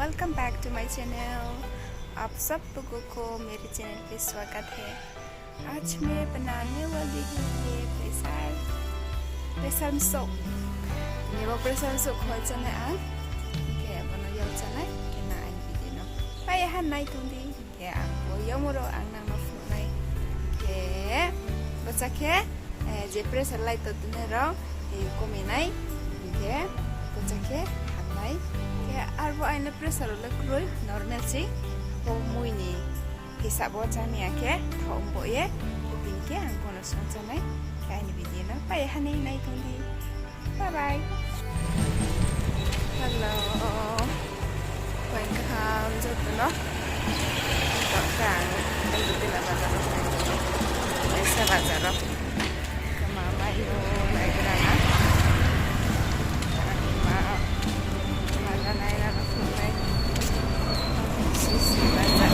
Welcome back to my channel. आप सब लोगों को मेरे चैनल पे स्वागत है। आज मैं बनाने वाली हूँ ये प्रेशर msouh। ये वो प्रेशर msouh खोल चने आन क्या बनो यो चने क्या ना आइन बिदी नो पाया हन नाइ तुंदी क्या वो यो मोरो आंग नांग नफ्लो नाइ क्या बच्चा क्या जे प्रेशर लाइट तो तुने राव ये कोमी नाइ क्या बच्चा क्या हन नाइ क्या आरबो आइने प्रेशर ले क्रोय नॉर्मल सी वो मुइनी hisap bocahnya ke tongmo ya tinggi angkono soncana kayak ini video na pa ya hani naik tundi bye bye hello welcome joto no tokang itu tidak bazar biasa bazar ke mama yo naik kerana mana naik na naik sisi bazar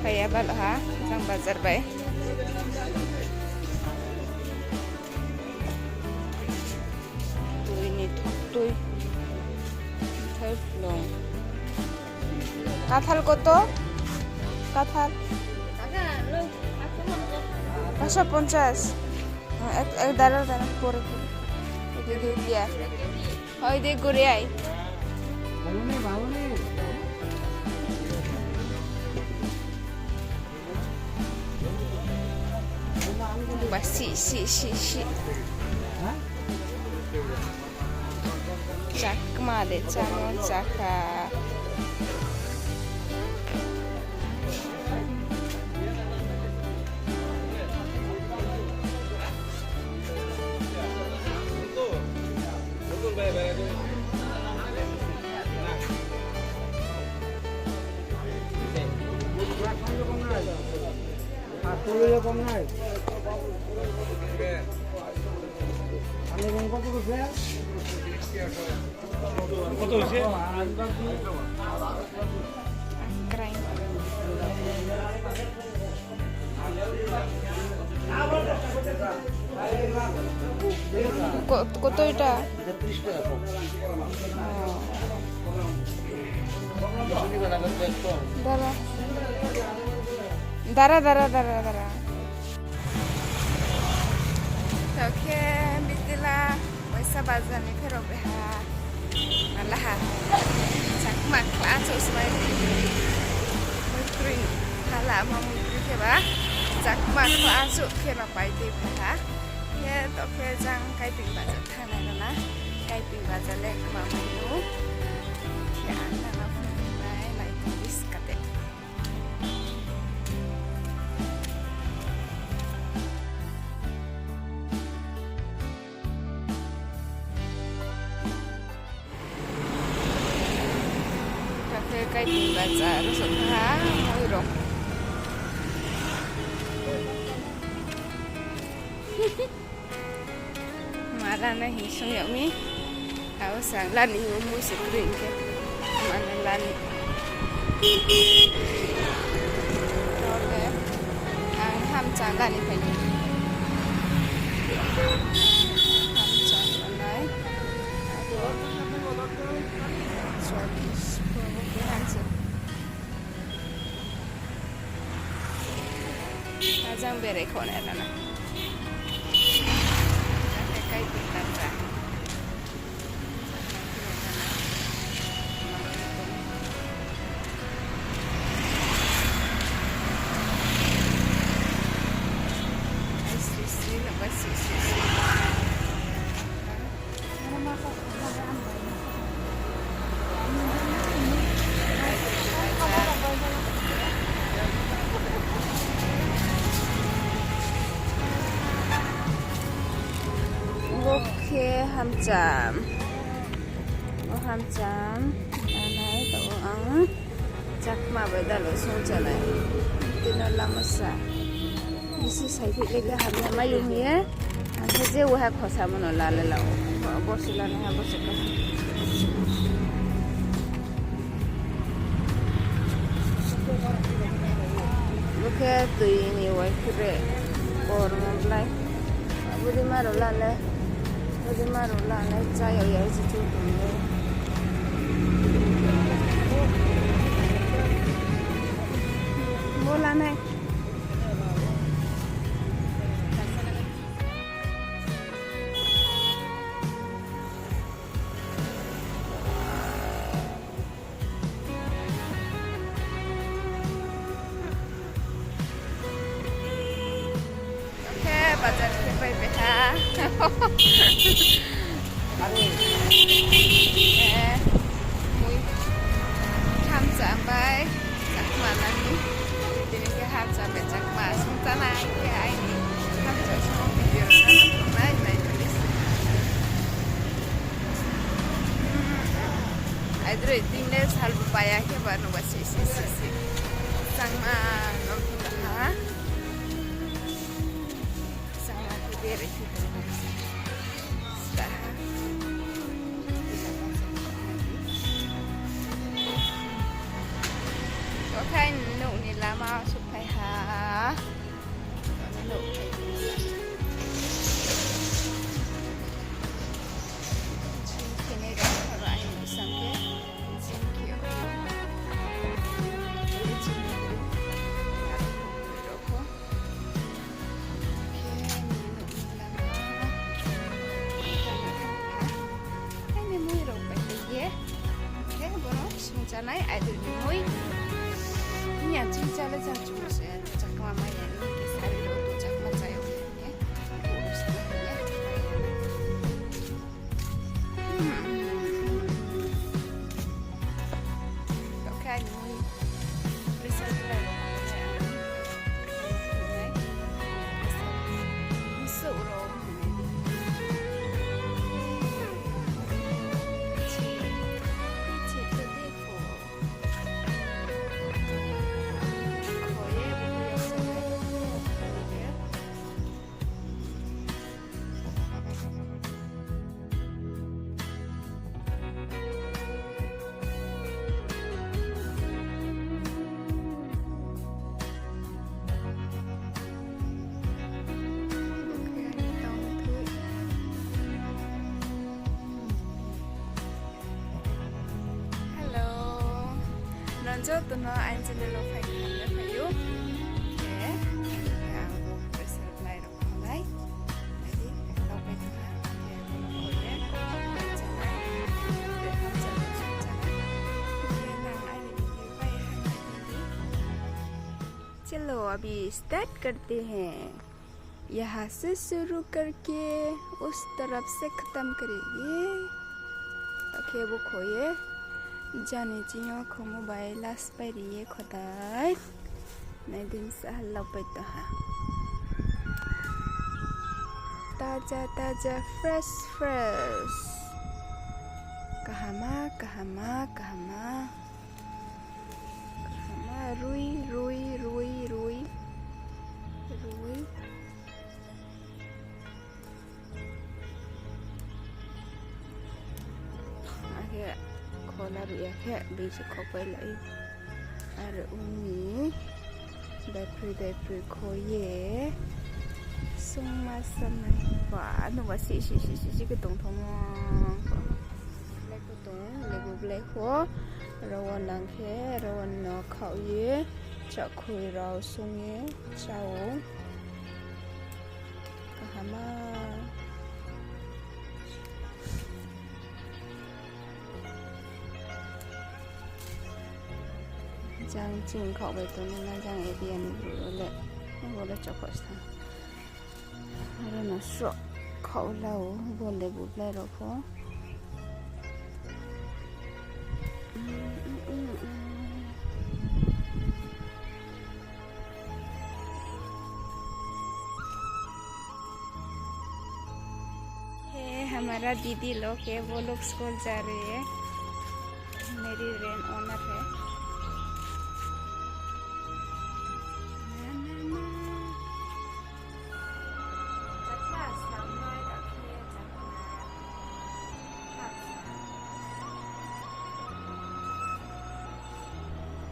Kaya balo ha, isang bazar ba eh? Tuy ni tuy long. Kathal ko to? Kathal? 550. Dara pure. Ito dia. Hoy de gure ay. Si. cha-kma de chamung cha-kma. কত এটা? দাঁড়া oke bismillah wasa bazani pero beha malaha cha-kma kelas Usnoi mukri hala mukri ke ba cha-kma kelas ke ba pai de beha ya to ke jang kai ping bazar thana na kai ping bazar le ma mu ya na na nai lai bis kate kai ping bazar sukha moiro marah nahi sungyo mi au sang lani mu sekring ke mana lani oke ang hamcham lani phai hamcham nai Ajang bere khone na na. Kai pintar ra. Nice. Okay, hamcham. Hamcham. Anai to ang cha-kma với đã lối xuống trở lại. Tên nó là msouh. This is I think like hamnya mayung ye. Thế giờ tôi học sao mà nó là lâu. Bỏ xí là này bỏ xí cả. Okay, tụi nhiều vậy kire. Bỏ nó lại. Budi mà rồi lại. Budi mà rồi lại chai ở đây chỉ chụp thôi. Mua là này. Baca baik-baik ha. Mui hamcham baik. Cha-kma lagi. Ini ke hamcham baik cha-kma. Sementara ke aini. Hamcham semua video naik tulis. Aidro tinggal salbu payah ke baru basi. Sama nomor ha. Very good. Okay, nụ này là mau sụp phải hả? Nụ này. Cái này đó là anh sang cái xin kiểu. Này ai được nuôi nhà chính cha là cha chủ sẽ chắc mà mai này cái sai đồ tôi chắc mà chạy ok nhé ok nuôi research lại msouh rồi joto nó anh sẽ lo phải khăn phải yếu, thế, aku preserve lại rồi không đấy, jadi kalau phải khăn, thế mình có thể chả lại, để không chả được chả lại, thế nàng anh đi phải khăn đi, चलो अभी start करते हैं, यहाँ से शुरू करके उस तरफ से खत्म करेंगे, ओके वो खोए जाने जियो को मोबाइल लास्ट पे रिये खोदाई नहीं दिन से हल्ला पैता है ताजा fresh कहमा रुई akhirnya kola ya kayak basic kopi lại ada uni dapur koye sungmo này và nó và xí cái tổng thống lấy cái tổng lấy khô rồi nàng khé rồi nó khẩu ye chợ khui rồi sung ye chào kahama Jang ching khẩu về tôi nên là jang ABN rồi lệ không có được cho khỏi sao Karena sok kau lau boleh buat rokok. हमारा दीदी लोग है, वो लोग school जा रहे हैं। मेरी रेन ओनर है।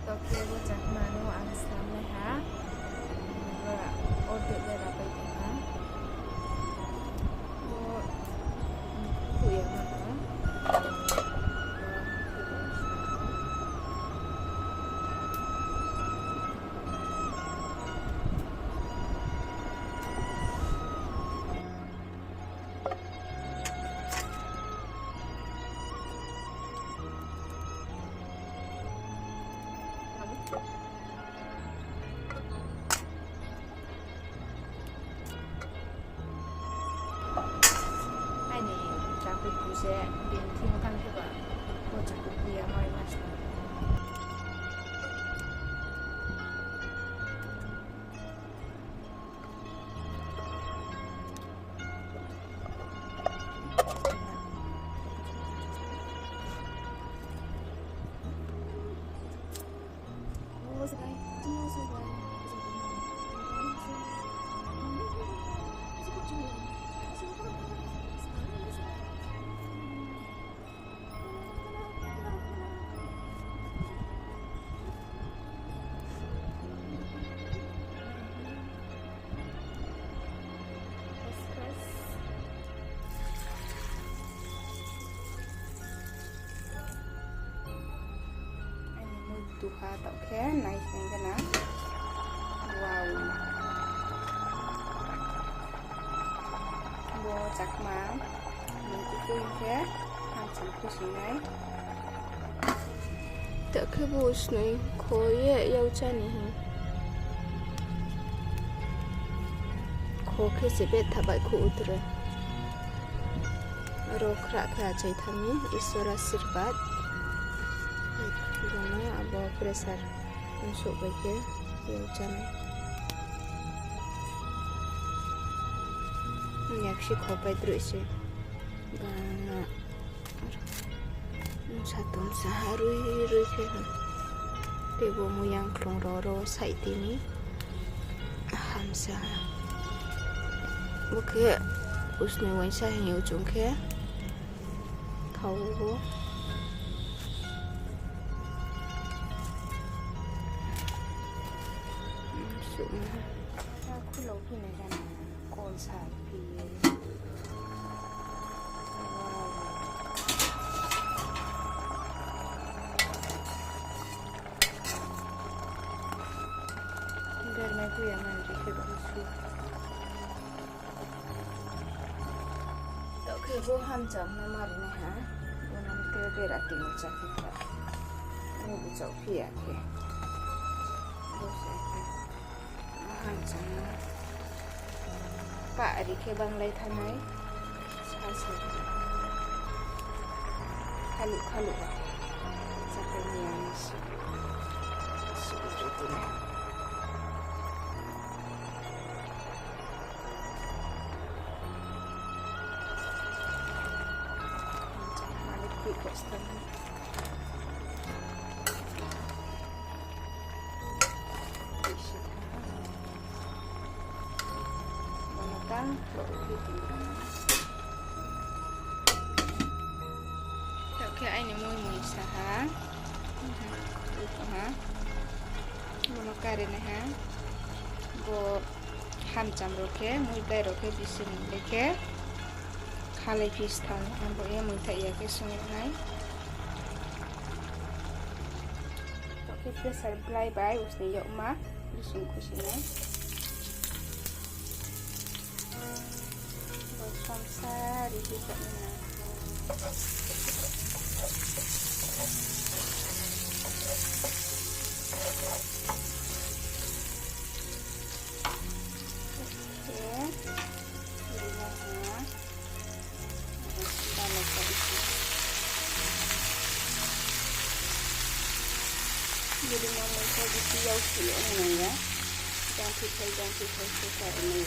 तो क्या वो cha-kma नो आंसर में है, वो और दे रहा है। वो kuya mo to. Aini 자꾸 부세 빈팀 상태가 뭐 자꾸 부야 말이 맛있어. Duha tau ke nice yang kena. Wow. Bo cha-kma mengkuku ke hamcham Usnoi. Tak ke bo Usnoi koye yaohmo ni. Ko ke sebe tabai ku utre. Rokra ka jai thami isora sirbat. Gana abo pressure msouh bauye yaohmo yakshi khopai terus gana satum saharui ke tebo muyang klong roro site ini hamsa oke Usnoi wansa yang ujung ke kau aku lagi nih kan konser biar aku yang nanti ke Bru. Oke, bu hamcham nama ini ha, bu nama terberati macam kita. Ini bu jauh ya ke. Hamcham Pak di ke bang lai thanai sasa kalu sampai nianis seperti ini. Hamcham malik pikir setengah. Oke, ini mau sah. Itu ha. Mau karin ha. Bo hamcham roke, mau dai roke bisin leke. Khalai pistan, ambo ya mau tak ya ke sungai. Oke, pressure play by usni yaohmo bisin kusine. Samsa di sini. Oke. dengan mereka di yaohmo ini ya. Jangan suka ini.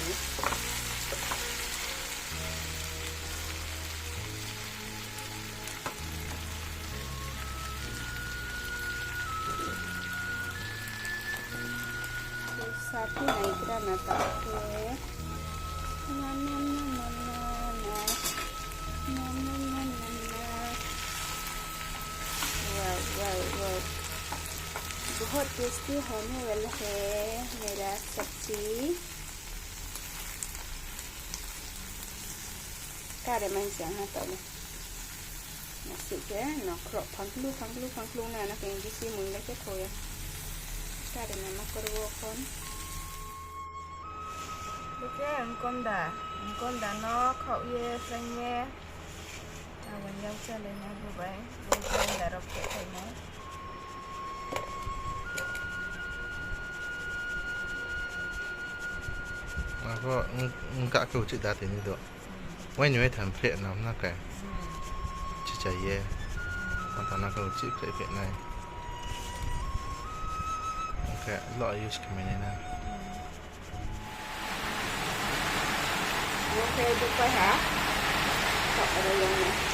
Sapi naik granata ke. Wow. बहुत tasty होने वाला है मेरा सब्जी कारे मन jangan tahu nasi ke nak krok panglu na nak yang gisi mula ke koya kaरे memang kerwokon oke Mkonda no kau ye sengye awan yang celena bubai bukan darab ke kenaก็กะกูจิตาตินี่ตัวไว้หน่วยทำเพลน้ำนักแกจิใจเย่ตอนนั้นกูจิเพลในโอเครออยู่สกิมนี่นะโอเคดูไปหาตัดอะไรยังไง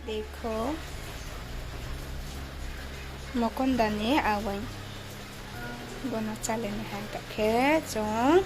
देखो Mkonda ni awaing bono chale ni hang ka khe chong